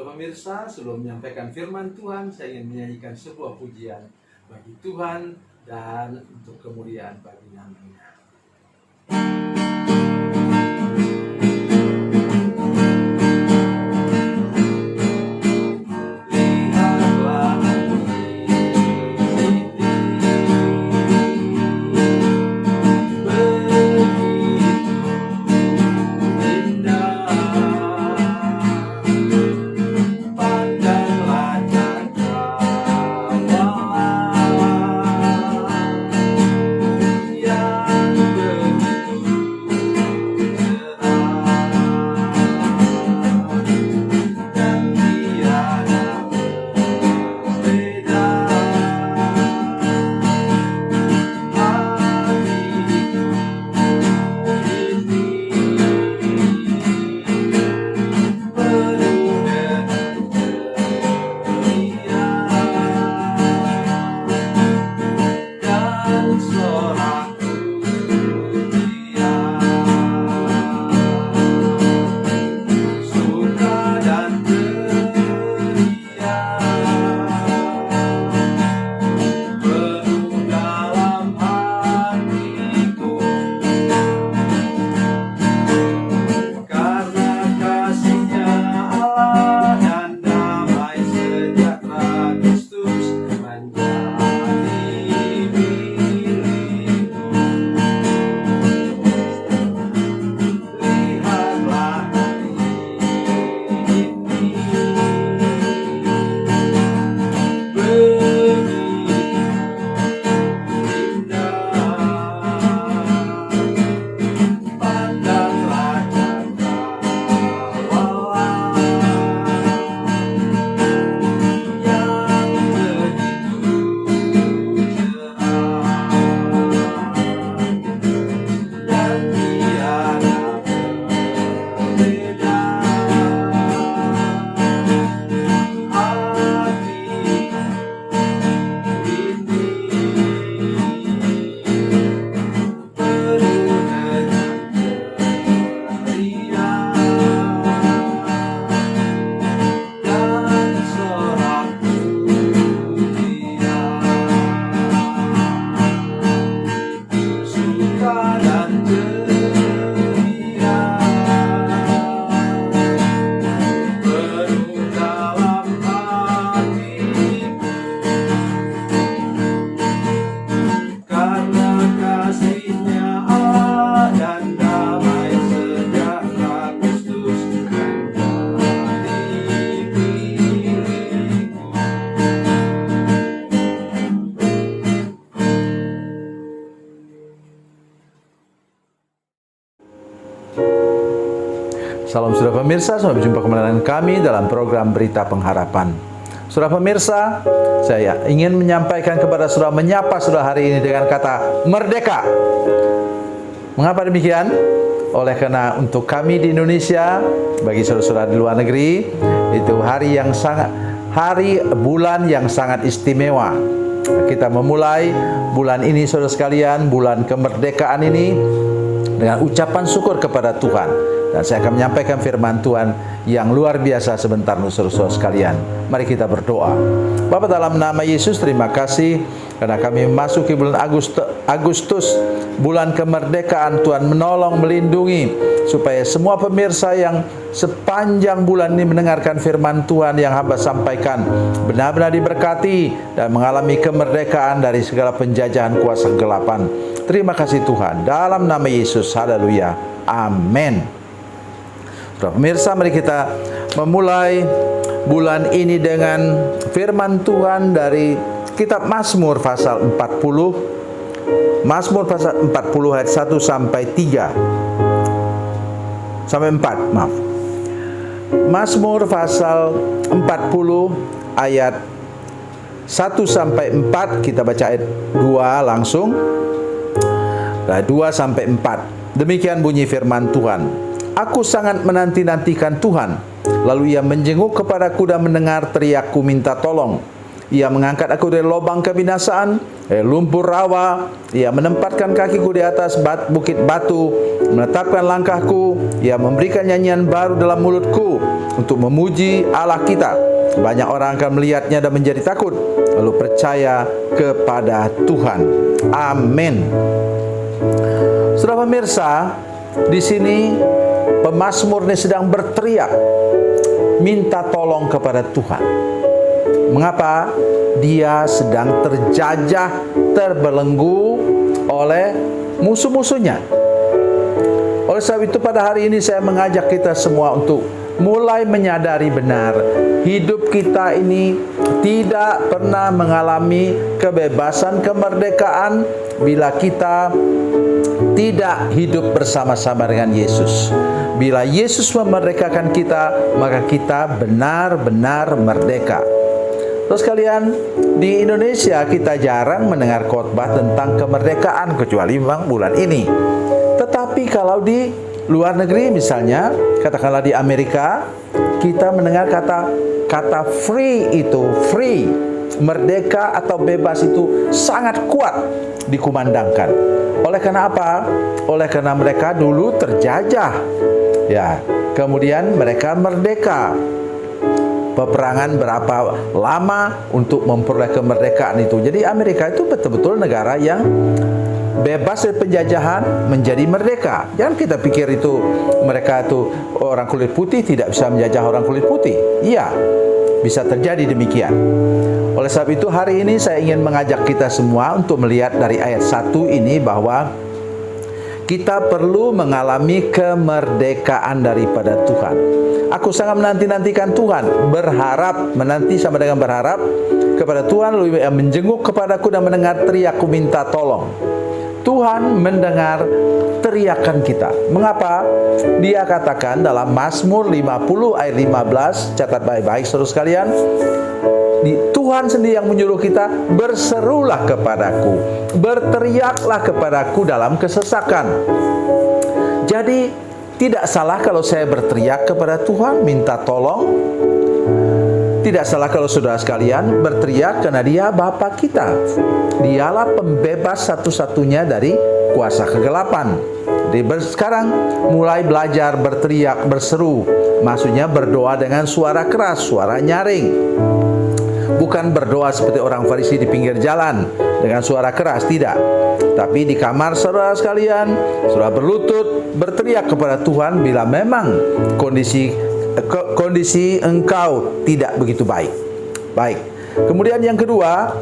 Saudara pemirsa, sebelum menyampaikan firman Tuhan, saya ingin menyanyikan sebuah pujian bagi Tuhan dan untuk kemuliaan bagi nama-Nya. Salam saudara pemirsa, sampai jumpa kembali dengan kami dalam program Berita Pengharapan. Saudara pemirsa, saya ingin menyampaikan kepada saudara, menyapa saudara hari ini dengan kata merdeka. Mengapa demikian? Oleh karena untuk kami di Indonesia, bagi saudara-saudara di luar negeri, itu bulan yang sangat istimewa. Kita memulai bulan ini saudara sekalian, bulan kemerdekaan ini dengan ucapan syukur kepada Tuhan. Dan saya akan menyampaikan firman Tuhan yang luar biasa sebentar saudara-saudara sekalian. Mari kita berdoa. Bapa, dalam nama Yesus, terima kasih karena kami memasuki bulan Agustus, bulan kemerdekaan. Tuhan menolong, melindungi supaya semua pemirsa yang sepanjang bulan ini mendengarkan firman Tuhan yang hamba sampaikan benar-benar diberkati dan mengalami kemerdekaan dari segala penjajahan kuasa kegelapan. Terima kasih Tuhan, dalam nama Yesus, haleluya, amin. Saudara pemirsa, mari kita memulai bulan ini dengan firman Tuhan dari kitab Mazmur pasal 40. Mazmur pasal 40 ayat 1 sampai 3. Sampai 4, maaf. Mazmur pasal 40 ayat 1 sampai 4, kita baca ayat 2 langsung. Ayat 2 sampai 4. Demikian bunyi firman Tuhan. Aku sangat menanti-nantikan Tuhan, lalu Ia menjenguk kepadaku dan mendengar teriakku minta tolong. Ia mengangkat aku dari lubang kebinasaan, lumpur rawa. Ia menempatkan kakiku di atas bukit batu, menetapkan langkahku. Ia memberikan nyanyian baru dalam mulutku untuk memuji Allah kita. Banyak orang akan melihatnya dan menjadi takut, lalu percaya kepada Tuhan. Amin. Saudara pemirsa, di sini pemazmur ini sedang berteriak, minta tolong kepada Tuhan. Mengapa? Dia sedang terjajah, terbelenggu oleh musuh-musuhnya. Oleh sebab itu pada hari ini saya mengajak kita semua untuk mulai menyadari benar, hidup kita ini tidak pernah mengalami kebebasan, kemerdekaan bila kita tidak hidup bersama-sama dengan Yesus. Bila Yesus memerdekakan kita, maka kita benar-benar merdeka. Terus kalian, di Indonesia kita jarang mendengar khotbah tentang kemerdekaan, kecuali memang bulan ini. Tetapi kalau di luar negeri misalnya, katakanlah di Amerika, kita mendengar kata free itu, free, merdeka atau bebas itu sangat kuat dikumandangkan. Oleh karena apa? Oleh karena mereka dulu terjajah, ya, kemudian mereka merdeka. Peperangan berapa lama untuk memperoleh kemerdekaan itu. Jadi Amerika itu betul-betul negara yang bebas dari penjajahan menjadi merdeka. Jangan kita pikir itu mereka itu orang kulit putih tidak bisa menjajah orang kulit putih. Iya, bisa terjadi demikian. Oleh sebab itu hari ini saya ingin mengajak kita semua untuk melihat dari ayat 1 ini bahwa kita perlu mengalami kemerdekaan daripada Tuhan. Aku sangat menanti-nantikan Tuhan, berharap, menanti sama dengan berharap kepada Tuhan, lalu menjenguk kepadaku dan mendengar teriakku minta tolong. Tuhan mendengar teriakan kita. Mengapa? Dia katakan dalam Mazmur 50 ayat 15, catat baik-baik saudara sekalian, Tuhan sendiri yang menyuruh kita, berserulah kepadaku, berteriaklah kepadaku dalam kesesakan. Jadi tidak salah kalau saya berteriak kepada Tuhan, minta tolong. Tidak salah kalau saudara sekalian berteriak karena Dia Bapa kita. Dialah pembebas satu-satunya dari kuasa kegelapan. Jadi sekarang mulai belajar berteriak, berseru. Maksudnya berdoa dengan suara keras, suara nyaring. Bukan berdoa seperti orang Farisi di pinggir jalan dengan suara keras, tidak. Tapi di kamar saudara sekalian, saudara berlutut, berteriak kepada Tuhan bila memang kondisi engkau tidak begitu baik. Baik. Kemudian yang kedua,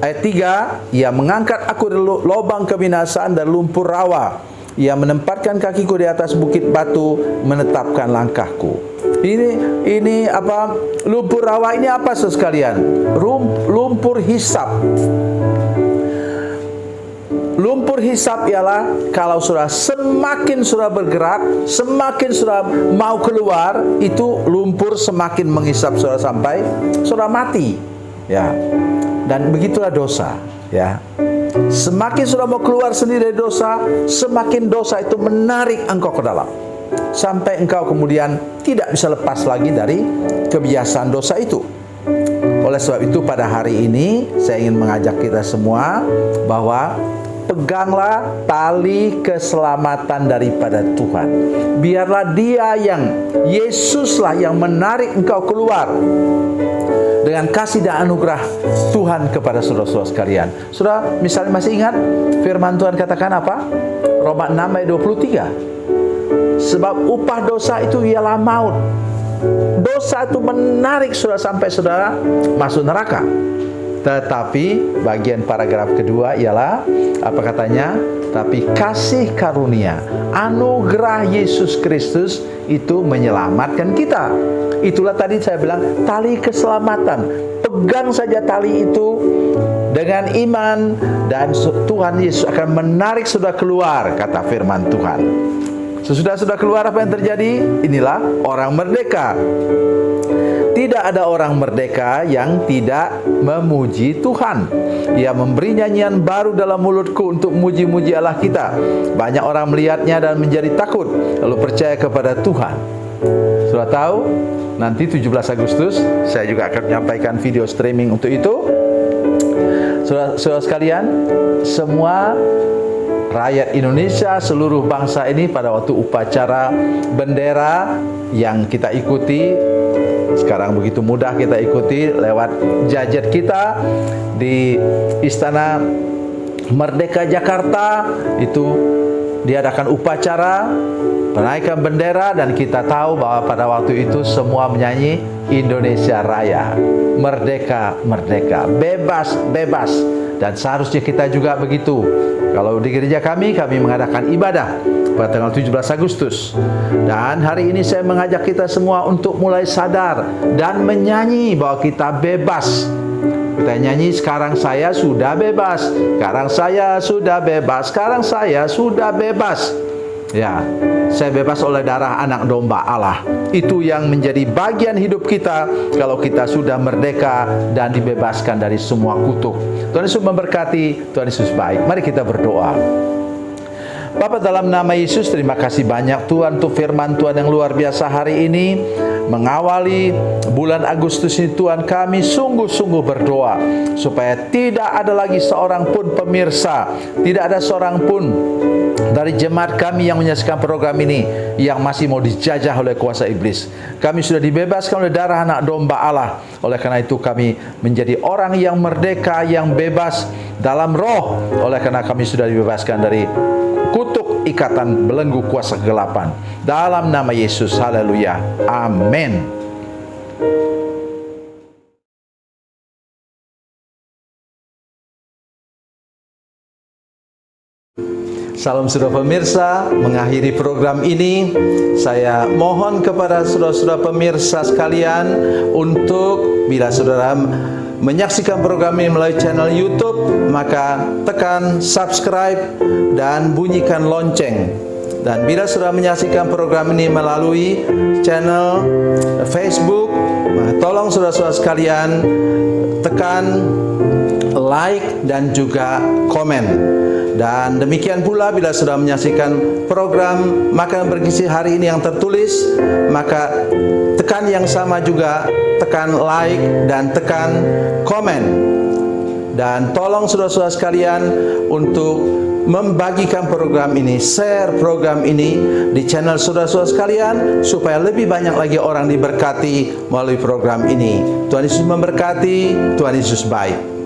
ayat 3, Ia mengangkat aku dari lubang kebinasaan dan lumpur rawa. Ia menempatkan kakiku di atas bukit batu, menetapkan langkahku. Ini apa? Lumpur rawa ini apa saudara sekalian? Lumpur hisap. Lumpur hisap ialah kalau saudara semakin saudara bergerak, semakin saudara mau keluar, itu lumpur semakin menghisap saudara sampai saudara mati. Ya. Dan begitulah dosa, ya. Semakin saudara mau keluar sendiri dari dosa, semakin dosa itu menarik engkau ke dalam. Sampai engkau kemudian tidak bisa lepas lagi dari kebiasaan dosa itu. Oleh sebab itu pada hari ini saya ingin mengajak kita semua bahwa peganglah tali keselamatan daripada Tuhan. Biarlah Dia Yesuslah yang menarik engkau keluar dengan kasih dan anugerah Tuhan kepada saudara-saudara sekalian. Saudara misalnya masih ingat firman Tuhan katakan apa? Roma 6 ayat 23. Sebab upah dosa itu ialah maut. Dosa itu menarik saudara sampai saudara masuk neraka. Tetapi bagian paragraf kedua ialah apa katanya? Tapi kasih karunia, anugerah Yesus Kristus itu menyelamatkan kita. Itulah tadi saya bilang tali keselamatan. Pegang saja tali itu dengan iman dan Tuhan Yesus akan menarik saudara keluar, kata firman Tuhan. Sesudah sudah keluar apa yang terjadi? Inilah orang merdeka. Tidak ada orang merdeka yang tidak memuji Tuhan. Ia memberi nyanyian baru dalam mulutku untuk muji-muji Allah kita. Banyak orang melihatnya dan menjadi takut, lalu percaya kepada Tuhan. Sudah tahu? Nanti 17 Agustus saya juga akan menyampaikan video streaming untuk itu. Saudara sekalian, semua rakyat Indonesia, seluruh bangsa ini pada waktu upacara bendera yang kita ikuti, sekarang begitu mudah kita ikuti lewat gadget kita di Istana Merdeka Jakarta, itu diadakan upacara penaikan bendera, dan kita tahu bahwa pada waktu itu semua menyanyi Indonesia Raya, merdeka, merdeka, bebas, bebas. Dan seharusnya kita juga begitu. Kalau di gereja kami mengadakan ibadah pada tanggal 17 Agustus. Dan hari ini saya mengajak kita semua untuk mulai sadar dan menyanyi bahwa kita bebas. Kita nyanyi, sekarang saya sudah bebas, sekarang saya sudah bebas, sekarang saya sudah bebas. Ya, saya bebas oleh darah anak domba Allah. Itu yang menjadi bagian hidup kita kalau kita sudah merdeka dan dibebaskan dari semua kutuk. Tuhan Yesus memberkati, Tuhan Yesus baik. Mari kita berdoa. Bapa, dalam nama Yesus, terima kasih banyak Tuhan untuk firman Tuhan yang luar biasa hari ini. Mengawali bulan Agustus ini Tuhan, kami sungguh-sungguh berdoa supaya tidak ada lagi seorang pun pemirsa, tidak ada seorang pun dari jemaat kami yang menyaksikan program ini yang masih mau dijajah oleh kuasa iblis. Kami sudah dibebaskan oleh darah anak domba Allah. Oleh karena itu kami menjadi orang yang merdeka, yang bebas dalam roh. Oleh karena kami sudah dibebaskan dari kutuk ikatan belenggu kuasa kegelapan. Dalam nama Yesus, haleluya, amin. Salam saudara pemirsa, mengakhiri program ini saya mohon kepada saudara-saudara pemirsa sekalian untuk bila saudara menyaksikan program ini melalui channel YouTube, maka tekan subscribe dan bunyikan lonceng. Dan bila saudara menyaksikan program ini melalui channel Facebook, tolong saudara-saudara sekalian tekan like dan juga komen. Dan demikian pula bila sudah menyaksikan program Makanan Bergizi hari ini yang tertulis, maka tekan yang sama juga, tekan like dan tekan komen. Dan tolong saudara-saudara sekalian untuk membagikan program ini, share program ini di channel saudara-saudara sekalian supaya lebih banyak lagi orang diberkati melalui program ini. Tuhan Yesus memberkati, Tuhan Yesus baik.